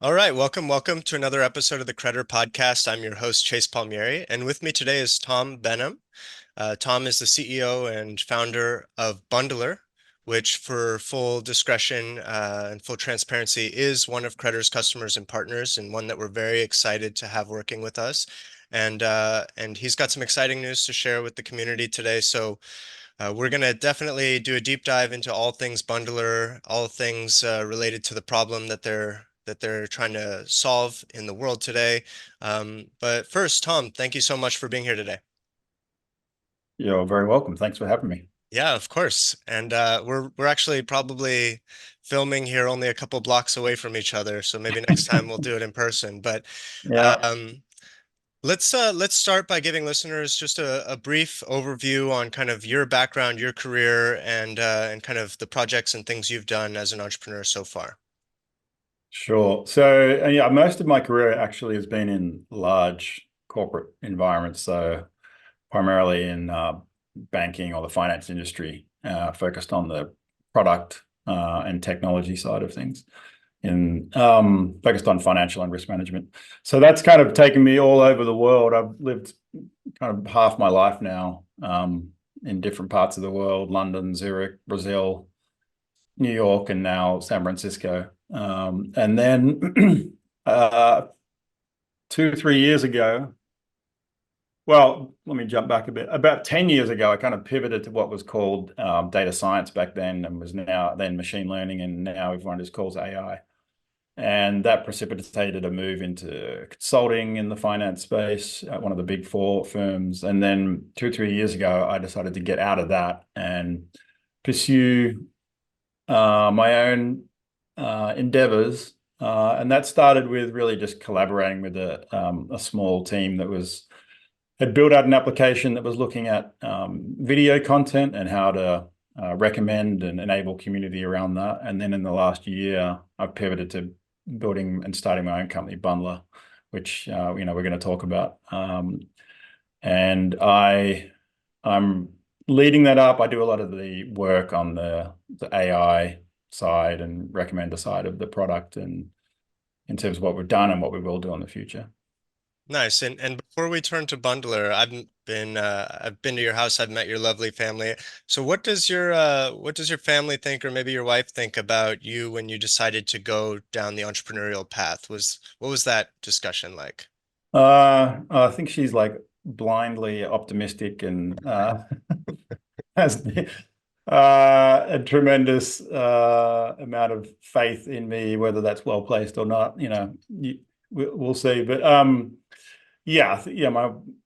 All right, welcome to another episode of the Credder Podcast. I'm your host, Chase Palmieri, and with me today is Tom Benham. Tom is the CEO and founder of Bundlr, which, for full discretion and full transparency, is one of Credder's customers and partners, and one that we're very excited to have working with us. And he's got some exciting news to share with the community today. So we're going to definitely do a deep dive into all things Bundlr, all things related to the problem that they're trying to solve in the world today. But first, Tom, thank you so much for being here today. You're very welcome. Thanks for having me. Yeah, of course. And we're actually probably filming here only a couple blocks away from each other, so maybe next time we'll do it in person. But Yeah, um, let's start by giving listeners just a brief overview on kind of your background, your career, and kind of the projects and things you've done as an entrepreneur so far. sure. So, yeah, most of my career actually has been in large corporate environments. So, primarily in banking or the finance industry, focused on the product and technology side of things, in focused on financial and risk management. So that's kind of taken me all over the world. I've lived kind of half my life now in different parts of the world: London, Zurich, Brazil, New York, and now San Francisco. And then 2, 3 years ago, well, let me jump back a bit. About 10 years ago, I kind of pivoted to what was called data science back then, and was now then machine learning, and now everyone just calls AI. And that precipitated a move into consulting in the finance space at one of the big four firms. And then 2, 3 years ago, I decided to get out of that and pursue my own endeavors. And that started with really just collaborating with a small team that had built out an application that was looking at video content and how to recommend and enable community around that. And then in the last year, I've pivoted to building and starting my own company, Bundlr, which we're going to talk about. And I'm leading that up. I do a lot of the work on the AI side and recommender side of the product, and in terms of what we've done and what we will do in the future. Nice. And before we turn to Bundlr, I've been to your house, I've met your lovely family. So what does your family think, or maybe your wife think, about you when you decided to go down the entrepreneurial path? What was that discussion like? I think she's like blindly optimistic and has a tremendous amount of faith in me. Whether that's well placed or not, we'll see. But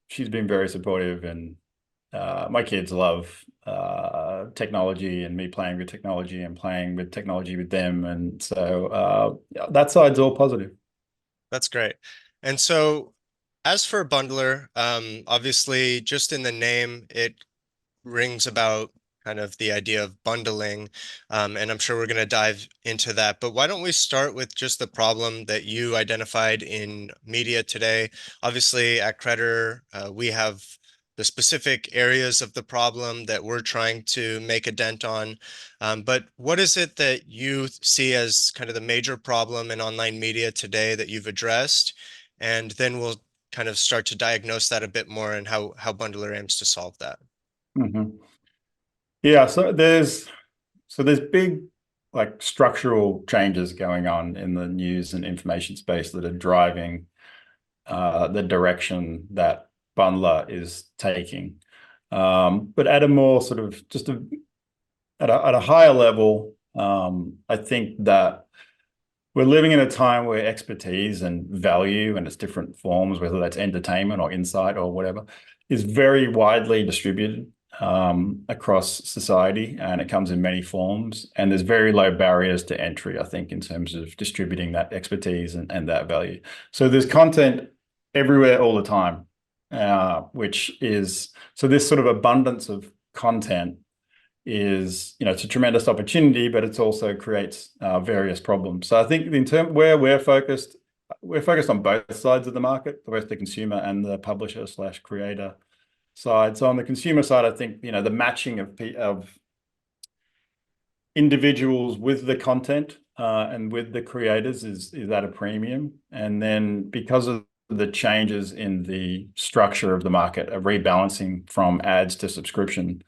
she's been very supportive, and my kids love technology and me playing with technology and playing with technology with them, and so that side's all positive. That's great. And so as for Bundlr, obviously just in the name, it rings about kind of the idea of bundling, and I'm sure we're going to dive into that. But why don't we start with just the problem that you identified in media today? Obviously, at Credder, we have the specific areas of the problem that we're trying to make a dent on. But what is it that you see as kind of the major problem in online media today that you've addressed? And then we'll kind of start to diagnose that a bit more, and how Bundlr aims to solve that. Mhm. Yeah, so there's big, like, structural changes going on in the news and information space that are driving the direction that Bundlr is taking. But at a more sort of at a higher level, I think that we're living in a time where expertise and value and its different forms, whether that's entertainment or insight or whatever, is very widely distributed across society, and it comes in many forms. And there's very low barriers to entry, I think, in terms of distributing that expertise and that value. So there's content everywhere all the time, so this sort of abundance of content is, it's a tremendous opportunity, but it also creates various problems. So I think in terms where we're focused on both sides of the market, both the consumer and the publisher slash creator side. So on the consumer side, I think, the matching of individuals with the content and with the creators is at a premium. And then because of the changes in the structure of the market, a rebalancing from ads to subscription,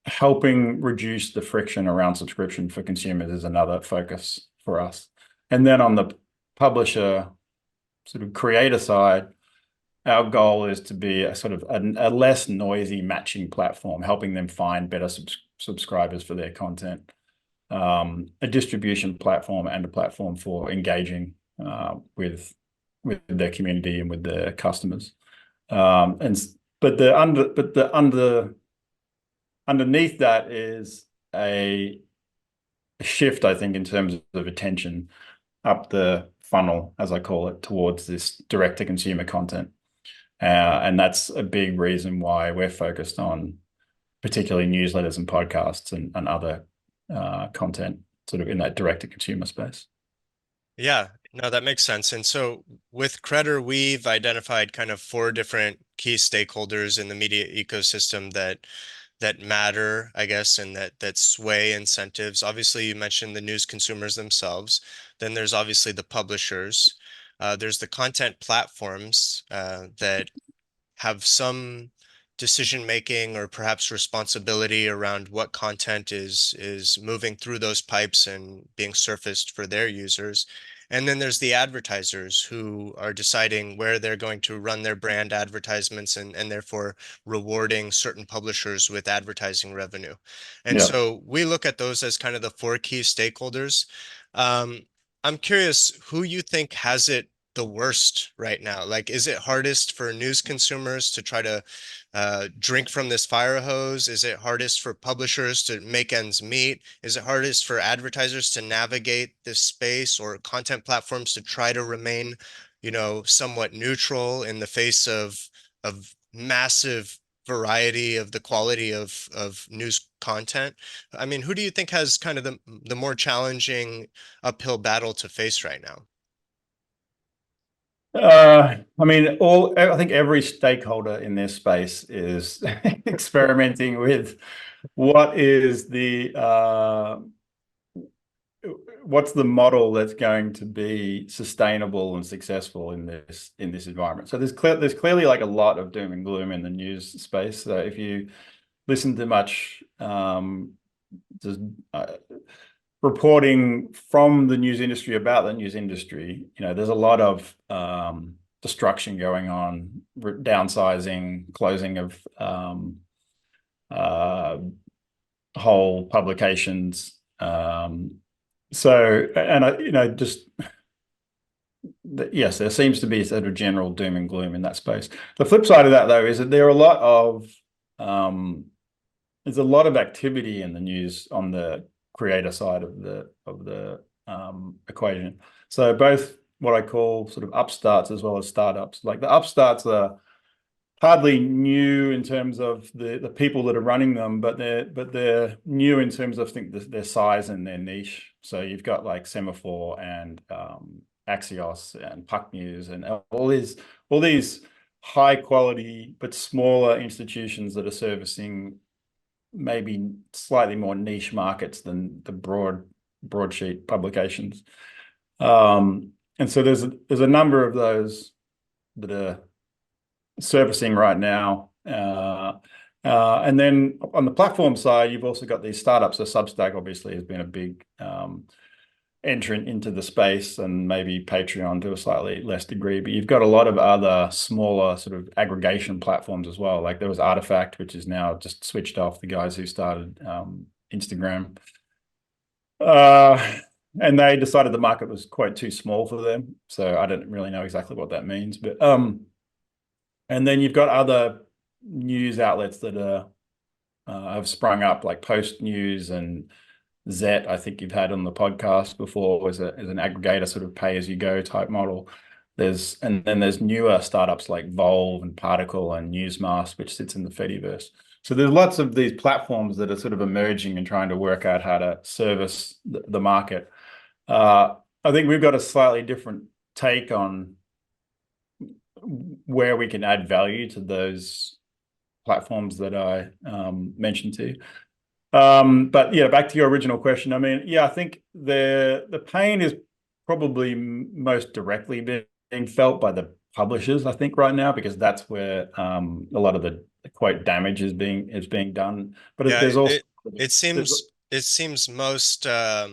helping reduce the friction around subscription for consumers is another focus for us. And then on the publisher sort of creator side, our goal is to be a sort of a less noisy matching platform, helping them find better subscribers for their content, a distribution platform and a platform for engaging with their community and with their customers. Underneath that is a shift, I think, in terms of attention up the funnel, as I call it, towards this direct-to-consumer content. And that's a big reason why we're focused on particularly newsletters and podcasts and other content sort of in that direct-to-consumer space. Yeah, no, that makes sense. And so with Credder, we've identified kind of four different key stakeholders in the media ecosystem that matter, I guess, and that sway incentives. Obviously, you mentioned the news consumers themselves. Then there's obviously the publishers. There's the content platforms that have some decision making or perhaps responsibility around what content is moving through those pipes and being surfaced for their users. And then there's the advertisers who are deciding where they're going to run their brand advertisements and therefore rewarding certain publishers with advertising revenue. And Yeah. so we look at those as kind of the four key stakeholders. Um, I'm curious who you think has it the worst right now? Like, is it hardest for news consumers to try to drink from this fire hose? Is it hardest for publishers to make ends meet? Is it hardest for advertisers to navigate this space or content platforms to try to remain, somewhat neutral in the face of massive variety of the quality of news content? I mean, who do you think has kind of the more challenging uphill battle to face right now? I mean, I think every stakeholder in this space is experimenting with what is what's the model that's going to be sustainable and successful in this environment. So there's clearly like a lot of doom and gloom in the news space. So if you listen to much just reporting from the news industry about the news industry, there's a lot of destruction going on, downsizing, closing of whole publications. Yes, there seems to be sort of general doom and gloom in that space. The flip side of that, though, is that there's a lot of activity in the news on the creator side of the equation. So both what I call sort of upstarts as well as startups. Like the upstarts are hardly new in terms of the people that are running them, but they're new in terms of, I think, their size and their niche. So you've got like Semaphore and Axios and Puck News and all these high quality but smaller institutions that are servicing maybe slightly more niche markets than the broadsheet publications. And so there's a number of those that are servicing right now. And then on the platform side, you've also got these startups. So Substack obviously has been a big entrant into the space, and maybe Patreon to a slightly less degree, but you've got a lot of other smaller sort of aggregation platforms as well. Like there was Artifact, which is now just switched off, the guys who started Instagram. And they decided the market was quite too small for them. So I don't really know exactly what that means, but and then you've got other news outlets that have sprung up, like Post News and Zet, I think you've had on the podcast before, as an aggregator sort of pay-as-you-go type model. And then there's newer startups like Volve and Particle and Newsmask, which sits in the Fediverse. So there's lots of these platforms that are sort of emerging and trying to work out how to service the market. I think we've got a slightly different take on where we can add value to those platforms that I mentioned to you. But yeah, back to your original question. I mean, yeah, I think the pain is probably most directly being felt by the publishers, I think, right now, because that's where a lot of the quote damage is being done. But Yeah, there's also it there's seems most uh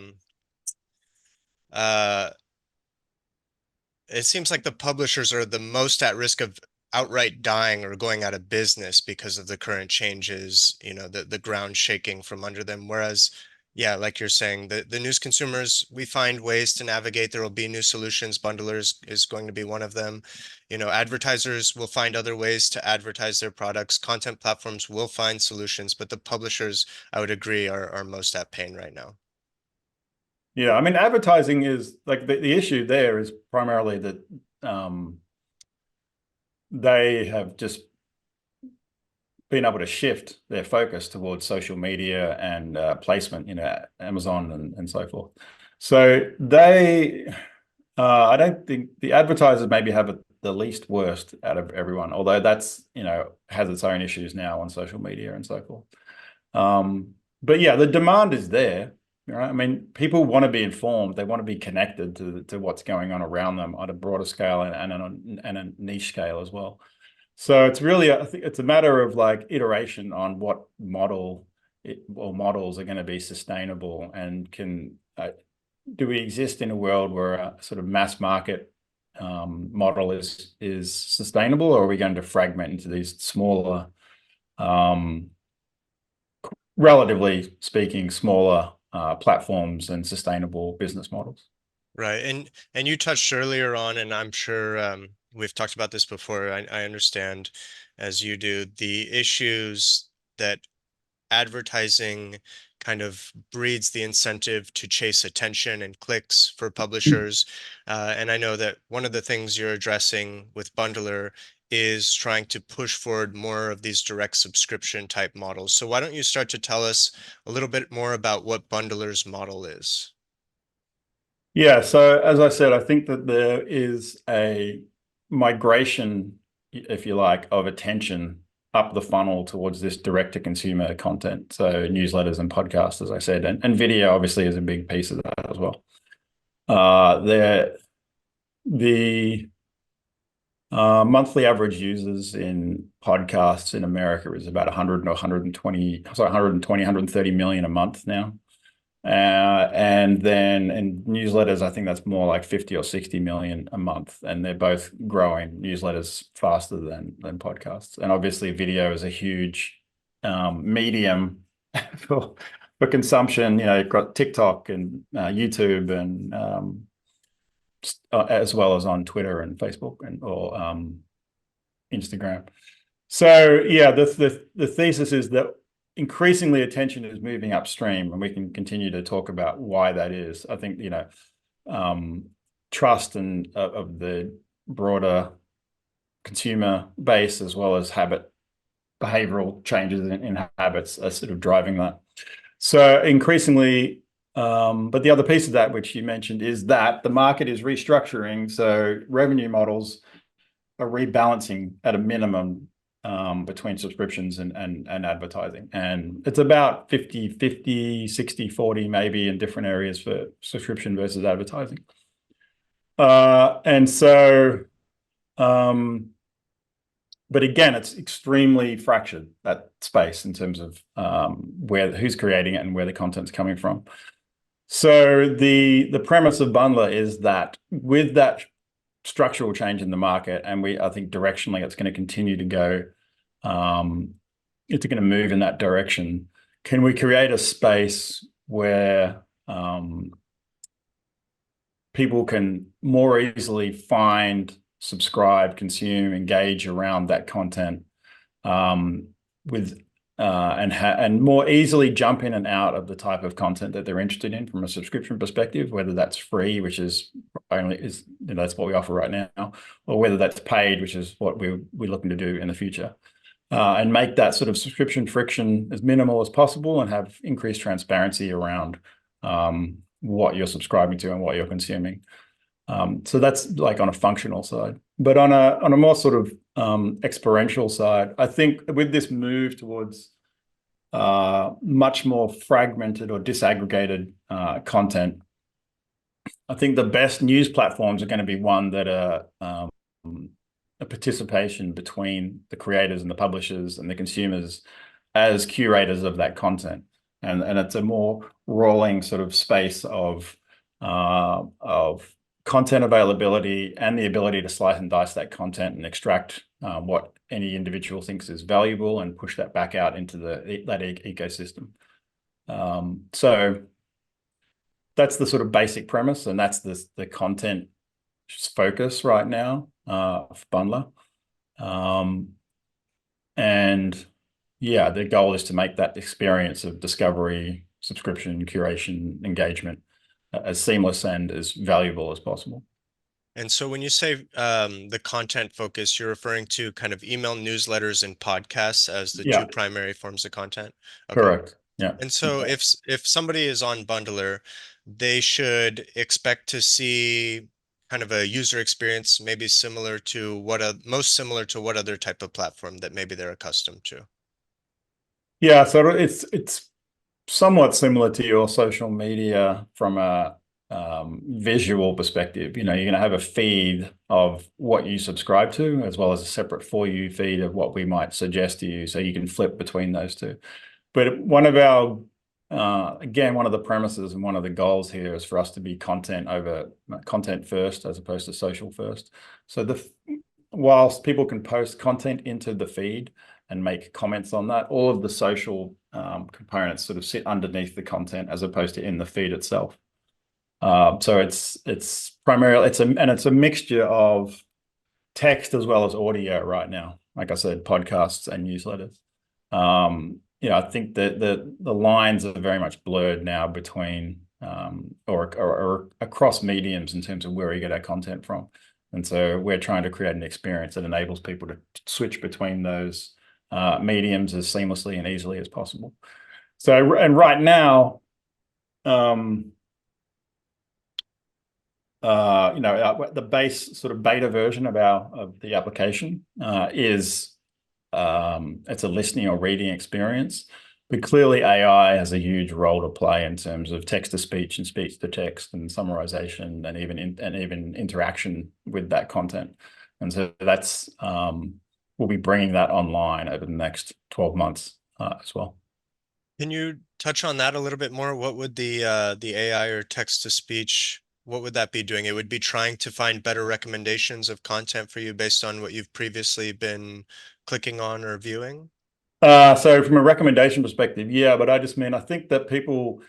it seems like the publishers are the most at risk of outright dying or going out of business because of the current changes, the ground shaking from under them. Whereas, yeah, like you're saying, the news consumers, we find ways to navigate. There will be new solutions. Bundlers is going to be one of them. Advertisers will find other ways to advertise their products. Content platforms will find solutions, but the publishers, I would agree, are most at pain right now. Yeah, I mean, advertising is like the issue there is primarily that um, they have just been able to shift their focus towards social media and placement, Amazon and so forth. So I don't think the advertisers maybe have the least worst out of everyone, although that's, has its own issues now on social media and so forth. But yeah, the demand is there. Right? I mean, people want to be informed. They want to be connected to what's going on around them on a broader scale and a niche scale as well. So it's really, I think it's a matter of like iteration on what or models are going to be sustainable and do we exist in a world where a sort of mass market model is sustainable, or are we going to fragment into these smaller, um, relatively speaking, smaller platforms and sustainable business models? Right. And you touched earlier on, and I'm sure we've talked about this before. I understand, as you do, the issues that advertising kind of breeds the incentive to chase attention and clicks for publishers. And I know that one of the things you're addressing with Bundlr is trying to push forward more of these direct subscription type models. So why don't you start to tell us a little bit more about what Bundlr's model is? Yeah, so as I said, I think that there is a migration, if you like, of attention up the funnel towards this direct-to-consumer content. So newsletters and podcasts, as I said, and video obviously is a big piece of that as well. The monthly average users in podcasts in America is about 100 or 120, sorry, 120, 130 million a month now. And then in newsletters, I think that's more like 50 or 60 million a month. And they're both growing, newsletters faster than podcasts. And obviously video is a huge medium for consumption. You've got TikTok and YouTube and as well as on Twitter and Facebook or Instagram. So yeah, the thesis is that increasingly attention is moving upstream, and we can continue to talk about why that is. I think trust and of the broader consumer base, as well as behavioral changes in habits, are sort of driving that. So increasingly, but the other piece of that, which you mentioned, is that the market is restructuring. So revenue models are rebalancing at a minimum between subscriptions and advertising. And it's about 50-50, 60-40 maybe in different areas for subscription versus advertising. And so, but again, it's extremely fractured, that space, in terms of who's creating it and where the content's coming from. So the premise of Bundlr is that with that structural change in the market, and I think directionally it's going to continue to go, it's going to move in that direction. Can we create a space where people can more easily find, subscribe, consume, engage around that content, with and more easily jump in and out of the type of content that they're interested in from a subscription perspective, whether that's free, which is that's what we offer right now, or whether that's paid, which is what we're looking to do in the future, and make that sort of subscription friction as minimal as possible, and have increased transparency around what you're subscribing to and what you're consuming. So that's like on a functional side, but on a more sort of experiential side, I think with this move towards much more fragmented or disaggregated content. I think the best news platforms are going to be one that are a participation between the creators and the publishers and the consumers as curators of that content. And it's a more rolling sort of space of content availability and the ability to slice and dice that content and extract what any individual thinks is valuable and push that back out into that ecosystem. So that's the sort of basic premise, and that's the content focus right now for Bundlr. And yeah, the goal is to make that experience of discovery, subscription, curation, engagement as seamless and as valuable as possible. And so when you say the content focus, you're referring to kind of email newsletters and podcasts as the two Yeah, primary forms of content. Okay. correct. Yeah. And so if somebody is on Bundlr, they should expect to see kind of a user experience maybe similar to most similar to what other type of platform that maybe they're accustomed to. Yeah, so it's somewhat similar to your social media from a visual perspective. You're going to have a feed of what you subscribe to, as well as a separate for you feed of what we might suggest to you, so you can flip between those two. But one of the premises and one of the goals here is for us to be content first as opposed to social first. So whilst people can post content into the feed and make comments on that, all of the social components sort of sit underneath the content as opposed to in the feed itself. So it's primarily it's a mixture of text as well as audio right now. Like I said, podcasts and newsletters. I think that the lines are very much blurred now between or across mediums in terms of where we get our content from. And so we're trying to create an experience that enables people to switch between those mediums as seamlessly and easily as possible. So, and right now, the base sort of beta version of the application is it's a listening or reading experience, but clearly AI has a huge role to play in terms of text to speech and speech to text and summarization and even interaction with that content. And so that's we'll be bringing that online over the next 12 months as well. Can you touch on that a little bit more? What would the AI or text to speech, what would that be doing? It would be trying to find better recommendations of content for you based on what you've previously been clicking on or viewing? So from a recommendation perspective, yeah, but I think that people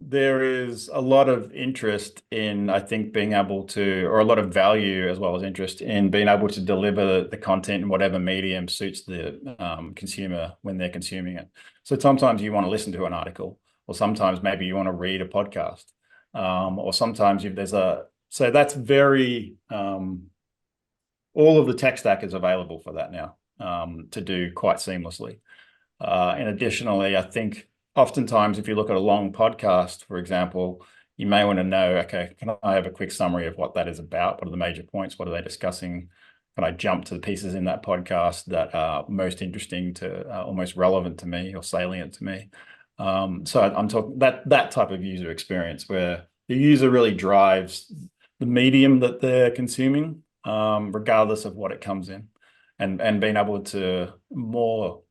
there is a lot of interest in, I think, being able to, or a lot of value as well as interest in being able to deliver the content in whatever medium suits the consumer when they're consuming it. So sometimes you want to listen to an article, or sometimes maybe you want to read a podcast, or sometimes so that's very, all of the tech stack is available for that now to do quite seamlessly. And additionally, I think oftentimes if you look at a long podcast, for example, you may want to know, okay, can I have a quick summary of what that is about? What are the major points? What are they discussing? Can I jump to the pieces in that podcast that are most interesting to or most relevant to me or salient to me? So I'm talking that type of user experience where the user really drives the medium that they're consuming, regardless of what it comes in, and being able to more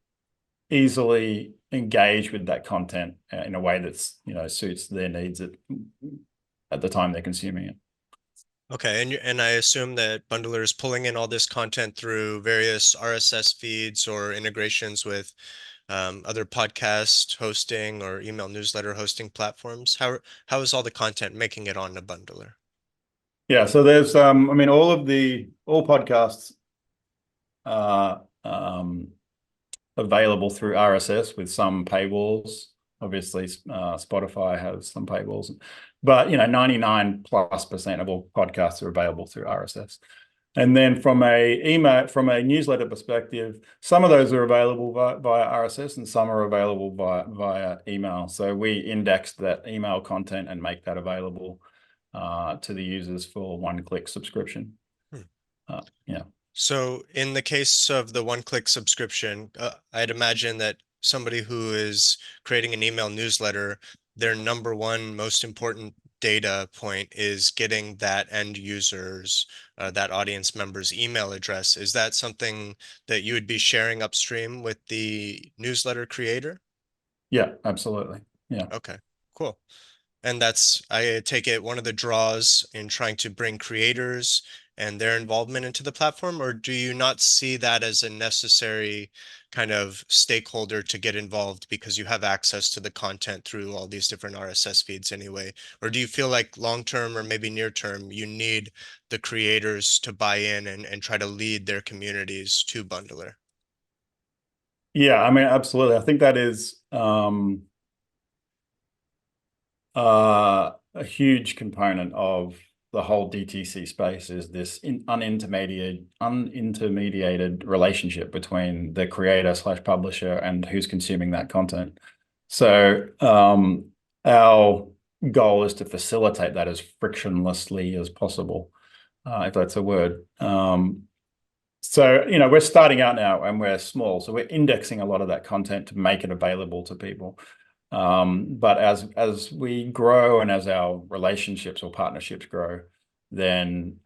easily engage with that content in a way that's suits their needs at the time they're consuming it. Okay, and I assume that Bundlr is pulling in all this content through various RSS feeds or integrations with other podcast hosting or email newsletter hosting platforms. How is all the content making it on the Bundlr? Yeah, so there's all podcasts are available through RSS with some paywalls. Obviously, Spotify has some paywalls, but 99+% of all podcasts are available through RSS. And then from a newsletter perspective, some of those are available via RSS and some are available via email. So we index that email content and make that available to the users for one-click subscription. Yeah. So in the case of the one-click subscription, I'd imagine that somebody who is creating an email newsletter, their number one most important data point is getting that end user's, that audience member's email address. Is that something that you would be sharing upstream with the newsletter creator? Yeah, absolutely. Yeah. Okay, cool. And that's, I take it, one of the draws in trying to bring creators and their involvement into the platform, or do you not see that as a necessary kind of stakeholder to get involved because you have access to the content through all these different RSS feeds anyway? Or do you feel like long term or maybe near term, you need the creators to buy in and try to lead their communities to Bundlr? Yeah, I mean, absolutely. I think that is a huge component of the whole DTC space is this unintermediated relationship between the creator slash publisher and who's consuming that content. So our goal is to facilitate that as frictionlessly as possible, if that's a word. So, we're starting out now and we're small, so we're indexing a lot of that content to make it available to people. But as we grow and as our relationships or partnerships grow, then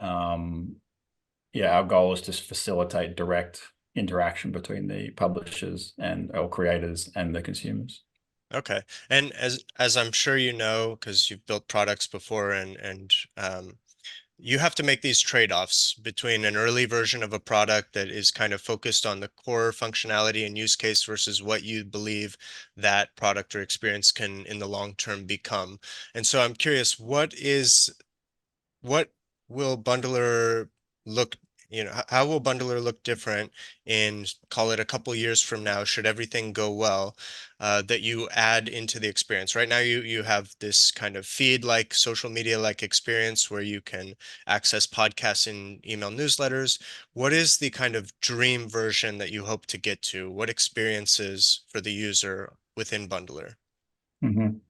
yeah, our goal is to facilitate direct interaction between the publishers and our creators and the consumers. Okay. And as I'm sure you know, because you've built products before and you have to make these trade-offs between an early version of a product that is kind of focused on the core functionality and use case versus what you believe that product or experience can in the long term become. And so I'm curious, what will Bundlr look, how will Bundlr look different in, call it a couple years from now, should everything go well, that you add into the experience? Right now, you have this kind of feed-like, social media-like experience where you can access podcasts and email newsletters. What is the kind of dream version that you hope to get to? What experiences for the user within Bundlr? Mhm.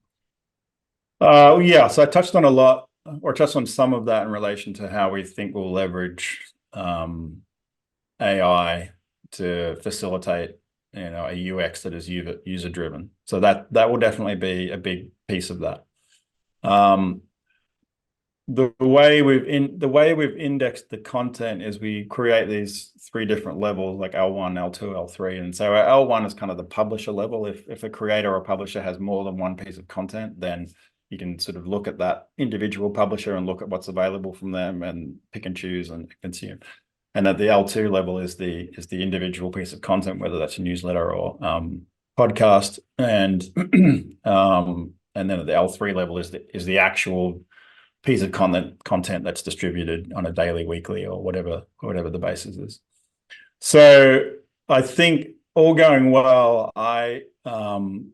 Yeah, so I touched on a lot, or touched on some of that in relation to how we think we'll leverage AI to facilitate, a UX that is user driven. So that will definitely be a big piece of that. Um, the way we've indexed the content is we create these three different levels, like L1, L2, L3. And so our L1 is kind of the publisher level. If a creator or publisher has more than one piece of content, then you can sort of look at that individual publisher and look at what's available from them and pick and choose and consume. And at the L2 level is the individual piece of content, whether that's a newsletter or podcast. And and then at the L3 level is the actual piece of content that's distributed on a daily, weekly, or whatever the basis is. So I think all going well,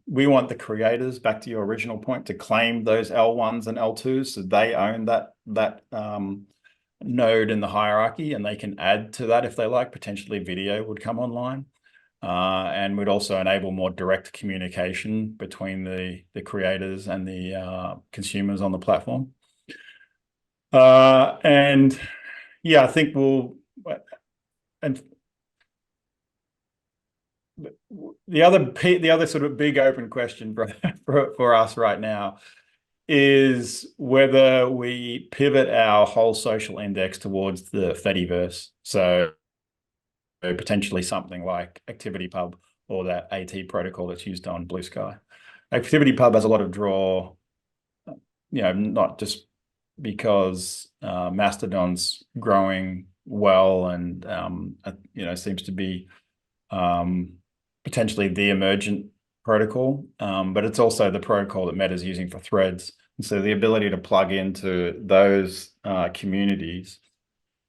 we want the creators, back to your original point, to claim those L1s and L2s, so they own that node in the hierarchy, and they can add to that if they like. Potentially video would come online. And would also enable more direct communication between the creators and the consumers on the platform. And yeah, I think and the other sort of big open question for us right now is whether we pivot our whole social index towards the Fediverse. So potentially something like ActivityPub or that AT protocol that's used on Blue Sky. ActivityPub has a lot of draw, not just because Mastodon's growing well and seems to be potentially the emergent protocol, but it's also the protocol that Meta's using for threads. And so the ability to plug into those communities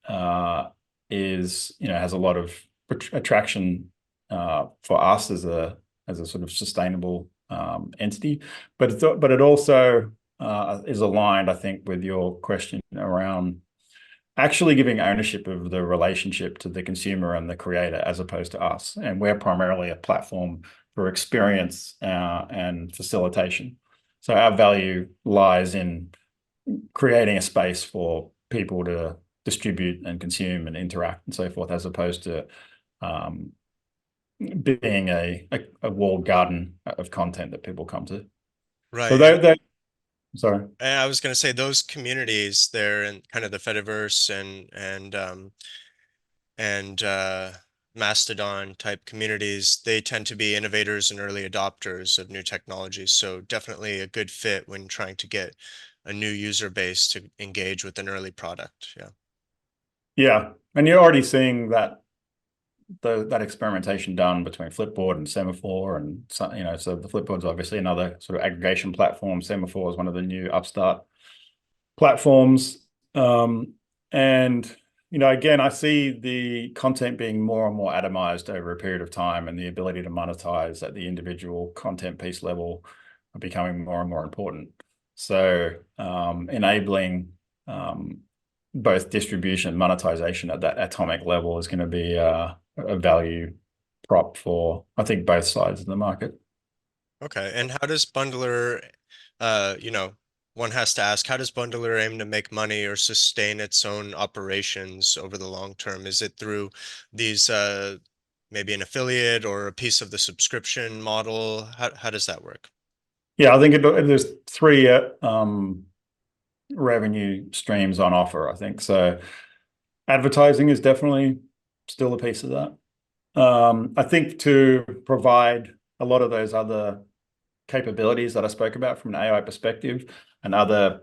has a lot of attraction for us as a sort of sustainable entity, but it also is aligned, I think, with your question around actually giving ownership of the relationship to the consumer and the creator as opposed to us. And we're primarily a platform for experience and facilitation. So our value lies in creating a space for people to distribute and consume and interact and so forth, as opposed to um, being a walled garden of content that people come to. So Right. And sorry. I was going to say those communities there in kind of the Fediverse and Mastodon type communities, they tend to be innovators and early adopters of new technologies. So definitely a good fit when trying to get a new user base to engage with an early product. Yeah. Yeah, and you're already seeing that experimentation done between Flipboard and Semaphore, and so, so the Flipboard's obviously another sort of aggregation platform. Semaphore is one of the new upstart platforms. And again, I see the content being more and more atomized over a period of time, and the ability to monetize at the individual content piece level are becoming more and more important. So enabling both distribution and monetization at that atomic level is going to be a value prop for, I think, both sides of the market. Okay. And how does Bundlr, you know, one has to ask, how does Bundlr aim to make money or sustain its own operations over the long term? Is it through these, maybe an affiliate or a piece of the subscription model? How does that work? Yeah, I think there's three revenue streams on offer, I think. So advertising is definitely still a piece of that. I think to provide a lot of those other capabilities that I spoke about from an AI perspective and other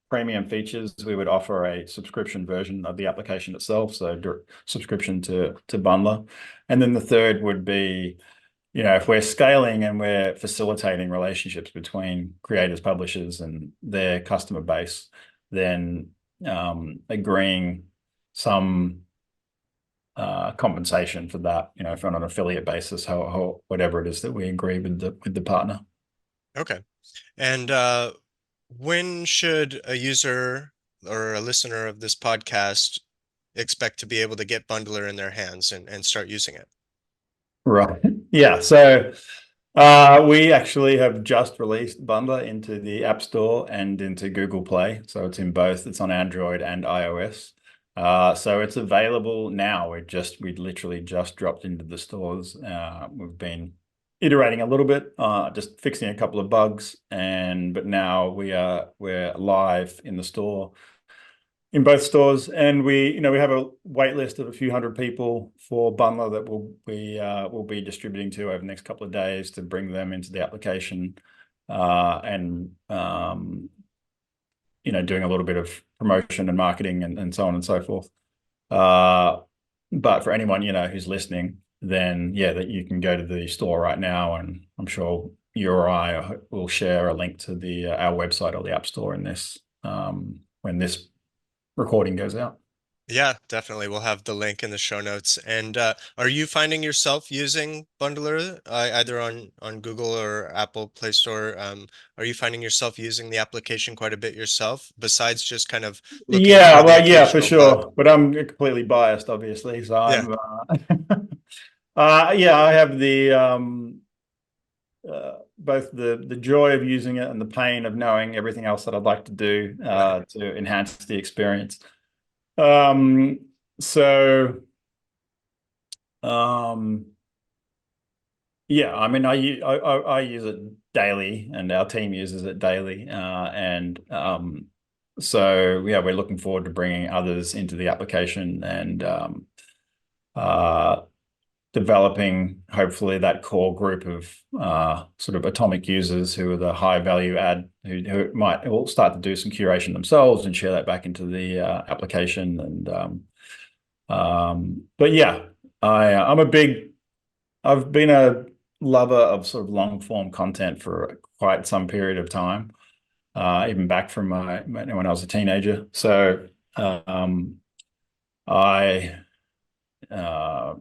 premium features, we would offer a subscription version of the application itself, so subscription to Bundlr. And then the third would be, if we're scaling and we're facilitating relationships between creators, publishers, and their customer base, then agreeing some compensation for that, if on an affiliate basis, how whatever it is that we agree with the partner. Okay. And when should a user or a listener of this podcast expect to be able to get Bundlr in their hands and start using it? Right. Yeah. So we actually have just released Bundlr into the App Store and into Google Play. So it's in both. It's on Android and iOS. So it's available now. We literally just dropped into the stores. We've been iterating a little bit, just fixing a couple of bugs, but now we're live in the store, in both stores, and we have a wait list of a few hundred people for Bundlr that we'll be distributing to over the next couple of days to bring them into the application, and doing a little bit of promotion and marketing and so on and so forth. But for anyone who's listening, then yeah, that you can go to the store right now, and I'm sure you or I will share a link to our website or the App Store in this when this recording goes out. Yeah, definitely. We'll have the link in the show notes. And are you finding yourself using Bundlr either on Google or Apple Play Store? Are you finding yourself using the application quite a bit yourself, besides just kind of looking Yeah, for the well, yeah, for occasional bug? sure. But I'm completely biased, obviously. So Yeah, I'm, yeah, I have the both the joy of using it and the pain of knowing everything else that I'd like to do right. to enhance the experience. Um, so, um, yeah, I mean, I use it daily, and our team uses it daily, and so yeah, we're looking forward to bringing others into the application and uh, developing hopefully that core group of sort of atomic users who are the high value add who will start to do some curation themselves and share that back into the application. And but yeah, I've been a lover of sort of long form content for quite some period of time, even back from when I was a teenager. So I uh,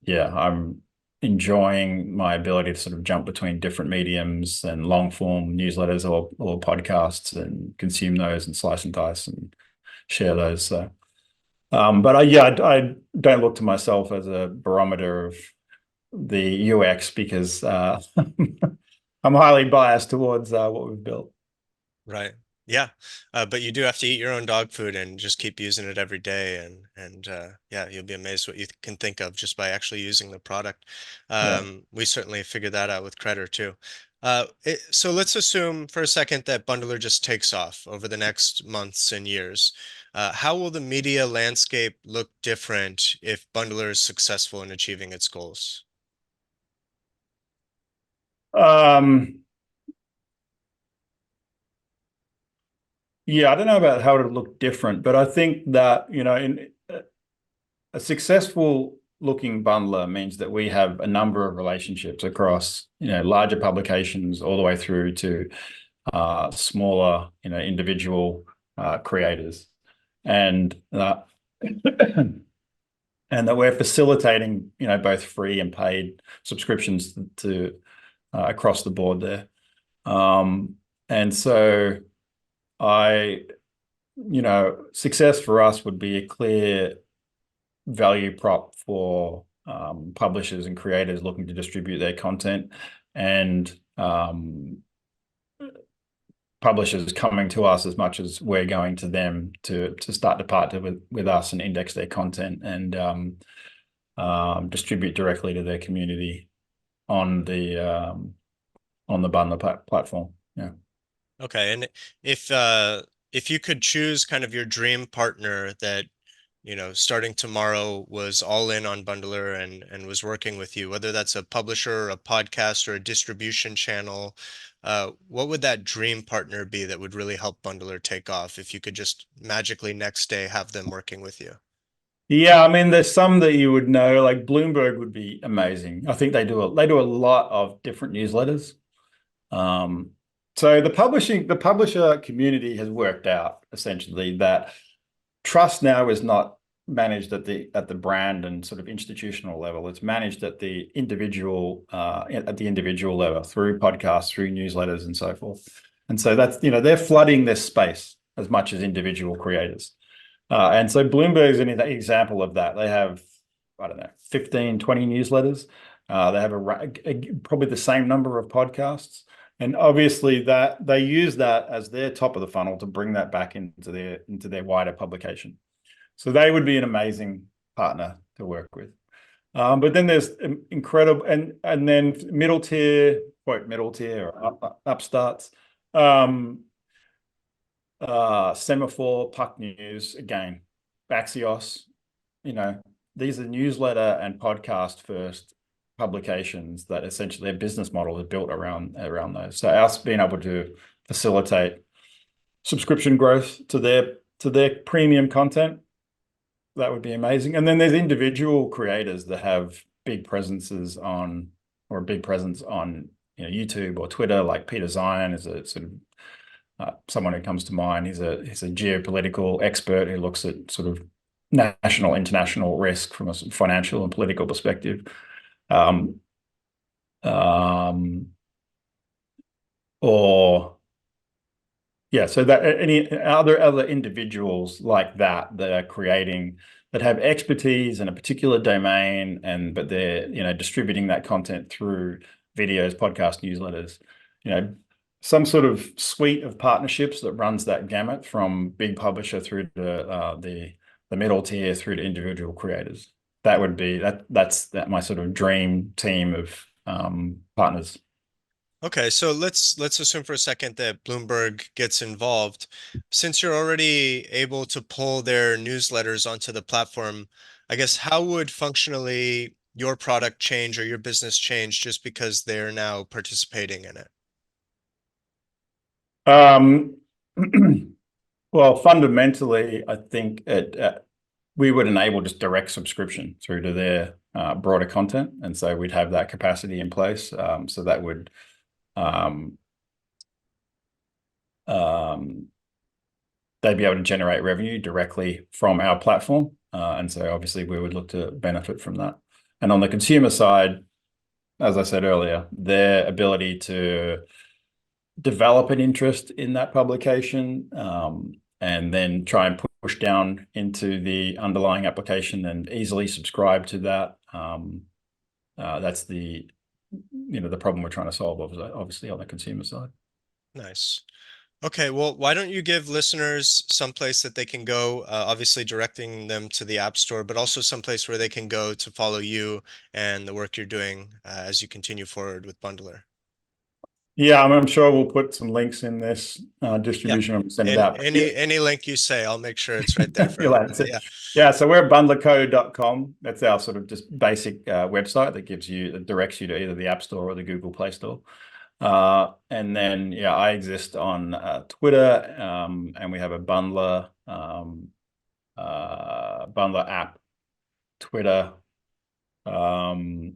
yeah, I'm enjoying my ability to sort of jump between different mediums and long form newsletters or podcasts and consume those and slice and dice and share those. So, but I don't look to myself as a barometer of the UX because I'm highly biased towards what we've built. Right. Yeah, but you do have to eat your own dog food and just keep using it every day, and yeah, you'll be amazed what you can think of just by actually using the product. Yeah. We certainly figured that out with Credder too. So let's assume for a second that Bundlr just takes off over the next months and years. How will the media landscape look different if Bundlr is successful in achieving its goals? Um, yeah, I don't know about how it would look different, but I think that, in a successful looking bundler means that we have a number of relationships across, larger publications all the way through to smaller, individual creators, and and that we're facilitating, both free and paid subscriptions to across the board there. And so I, success for us would be a clear value prop for publishers and creators looking to distribute their content, and publishers coming to us as much as we're going to them to start to partner with us and index their content and distribute directly to their community on the Bundlr platform. Yeah. Okay, and if you could choose kind of your dream partner that, starting tomorrow was all in on Bundlr and was working with you, whether that's a publisher, a podcast, or a distribution channel, what would that dream partner be that would really help Bundlr take off if you could just magically next day have them working with you? Yeah, I mean, there's some that you would know, like Bloomberg would be amazing. I think they do a lot of different newsletters. Um, so the publisher community has worked out essentially that trust now is not managed at the brand and sort of institutional level. It's managed at the individual level through podcasts, through newsletters, and so forth. And so that's, they're flooding this space as much as individual creators. And so Bloomberg is an example of that. They have, I don't know, 15, 20 newsletters. They have probably the same number of podcasts. And obviously that they use that as their top of the funnel to bring that back into their wider publication. So they would be an amazing partner to work with. But then there's incredible and then middle tier, quote middle tier or upstarts. Semaphore, Puck News, again, Axios, these are newsletter and podcast first publications that essentially their business model is built around those. So us being able to facilitate subscription growth to their premium content, that would be amazing. And then there's individual creators that have big presences on or a big presence on YouTube or Twitter, like Peter Zion is a sort of someone who comes to mind. He's a geopolitical expert who looks at sort of national, international risk from a financial and political perspective. Or yeah, so that any other individuals like that are creating that have expertise in a particular domain, but they're distributing that content through videos, podcasts, newsletters, some sort of suite of partnerships that runs that gamut from big publisher through to the middle tier through to individual creators. That would be that's my sort of dream team of partners. Okay, so let's assume for a second that Bloomberg gets involved. Since you're already able to pull their newsletters onto the platform, I guess how would functionally your product change or your business change just because they're now participating in it? Um, well, fundamentally, I think we would enable just direct subscription through to their broader content, and so we'd have that capacity in place. So that would they'd be able to generate revenue directly from our platform, and so obviously we would look to benefit from that. And on the consumer side, as I said earlier, their ability to develop an interest in that publication, and then try and push down into the underlying application and easily subscribe to that. That's the problem we're trying to solve, obviously on the consumer side. Nice. Okay, well, why don't you give listeners someplace that they can go, obviously directing them to the App Store, but also someplace where they can go to follow you and the work you're doing as you continue forward with Bundlr. Yeah, I'm sure we'll put some links in this Yeah. distribution and send it And out. Yeah, any link you say, I'll make sure it's right there for you'll answer. everybody. Yeah. Yeah, so we're bundlerco.com. That's our sort of just basic website that directs you to either the App Store or the Google Play Store. And then, yeah, I exist on Twitter, and we have a Bundlr app, Twitter um,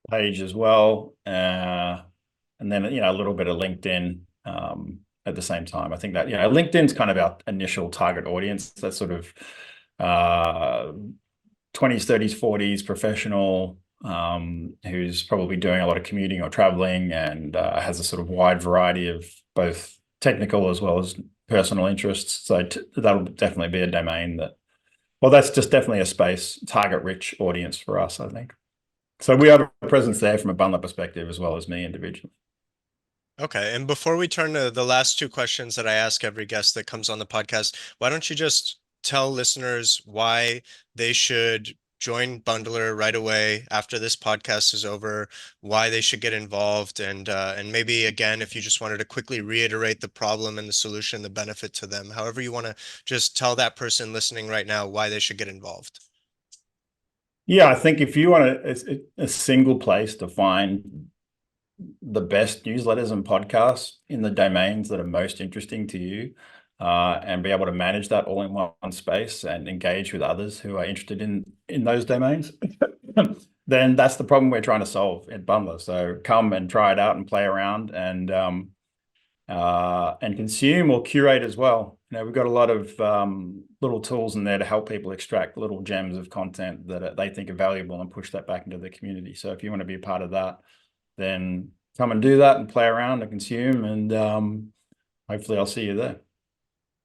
page as well. And then, a little bit of LinkedIn at the same time. I think that, LinkedIn's kind of our initial target audience. That's sort of 20s, 30s, 40s professional who's probably doing a lot of commuting or traveling and has a sort of wide variety of both technical as well as personal interests. So that'll definitely be a domain that's just definitely a space, target-rich audience for us, I think. So we have a presence there from a Bundler perspective as well as me individually. Okay. And before we turn to the last two questions that I ask every guest that comes on the podcast, why don't you just tell listeners why they should join Bundlr right away after this podcast is over, why they should get involved, and maybe again, if you just wanted to quickly reiterate the problem and the solution, the benefit to them, however you want to just tell that person listening right now why they should get involved. Yeah, I think if you want a single place to find the best newsletters and podcasts in the domains that are most interesting to you, and be able to manage that all in one space and engage with others who are interested in those domains, then that's the problem we're trying to solve at Bundlr. So come and try it out and play around and consume or curate as well. We've got a lot of little tools in there to help people extract little gems of content that they think are valuable and push that back into the community. So if you want to be a part of that, then come and do that and play around and consume, and hopefully I'll see you there.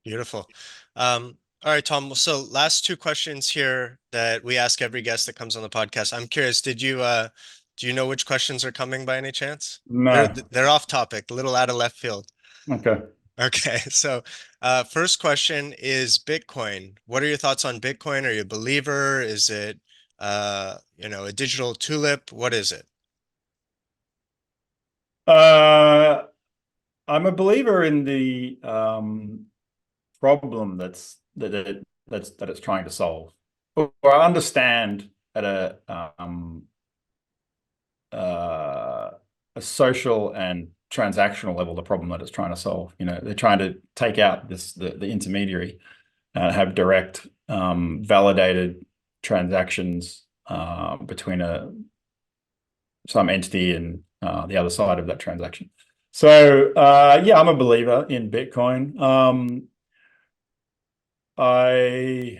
Beautiful. All right, Tom. So last two questions here that we ask every guest that comes on the podcast. I'm curious, do you know which questions are coming by any chance? They're No. they're off topic, a little out of left field. Okay. Okay, so first question is Bitcoin. What are your thoughts on Bitcoin? Are you a believer? Is it a digital tulip? What is it? Uh, I'm a believer in the problem that it's trying to solve. Or I understand at uh, a social and transactional level the problem that it's trying to solve. They're trying to take out the intermediary and have direct validated transactions between some entity and the other side of that transaction. So yeah, I'm a believer in Bitcoin. I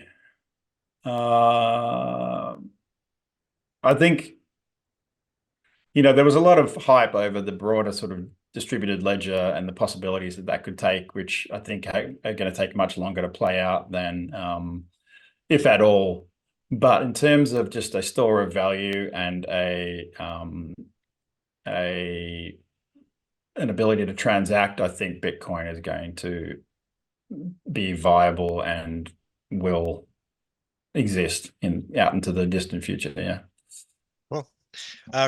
uh, I think there was a lot of hype over the broader sort of distributed ledger and the possibilities that could take, which I think are going to take much longer to play out than, if at all. But in terms of just a store of value and an ability to transact, I think Bitcoin is going to be viable and will exist out into the distant future. Yeah. Cool.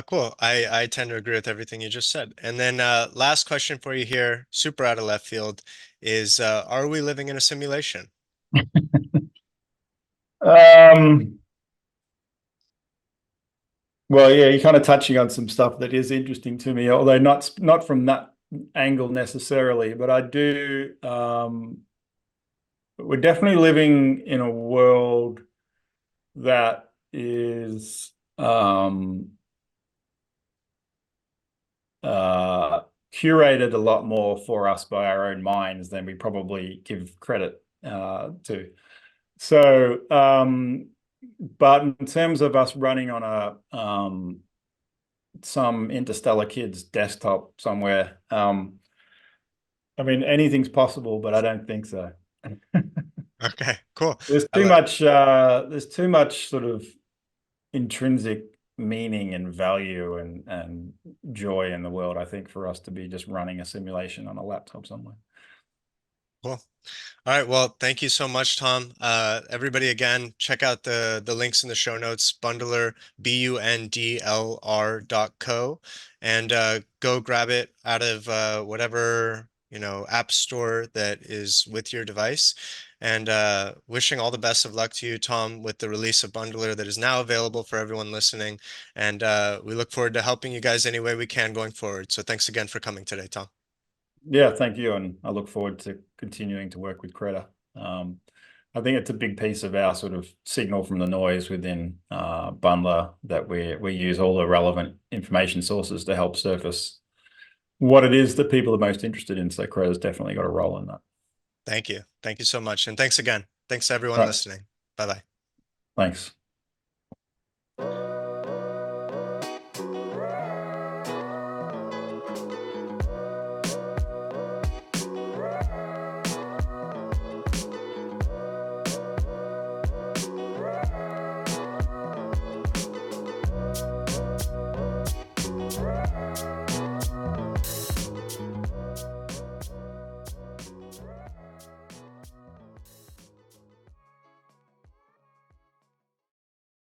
Cool. I tend to agree with everything you just said. And then last question for you here, super out of left field, is are we living in a simulation? Um, well, yeah, you're kind of touching on some stuff that is interesting to me, although not from that angle necessarily, but I do. We're definitely living in a world that is curated a lot more for us by our own minds than we probably give credit to. So, but in terms of us running on some interstellar kid's desktop somewhere, I mean, anything's possible, but I don't think so. Okay, cool. There's I too lo- much. There's too much sort of intrinsic meaning and value and joy in the world, I think, for us to be just running a simulation on a laptop somewhere. Cool. All right. Well, thank you so much, Tom. Everybody, again, check out the links in the show notes, Bundlr, Bundlr.co, and go grab it out of whatever, app store that is with your device. And wishing all the best of luck to you, Tom, with the release of Bundlr that is now available for everyone listening. And we look forward to helping you guys any way we can going forward. So thanks again for coming today, Tom. Yeah, thank you. And I look forward to continuing to work with Credder. I think it's a big piece of our sort of signal from the noise within Bundlr that we use all the relevant information sources to help surface what it is that people are most interested in. So Credder's definitely got a role in that. Thank you. Thank you so much. And thanks again. Thanks to everyone All right. listening. Bye bye. Thanks.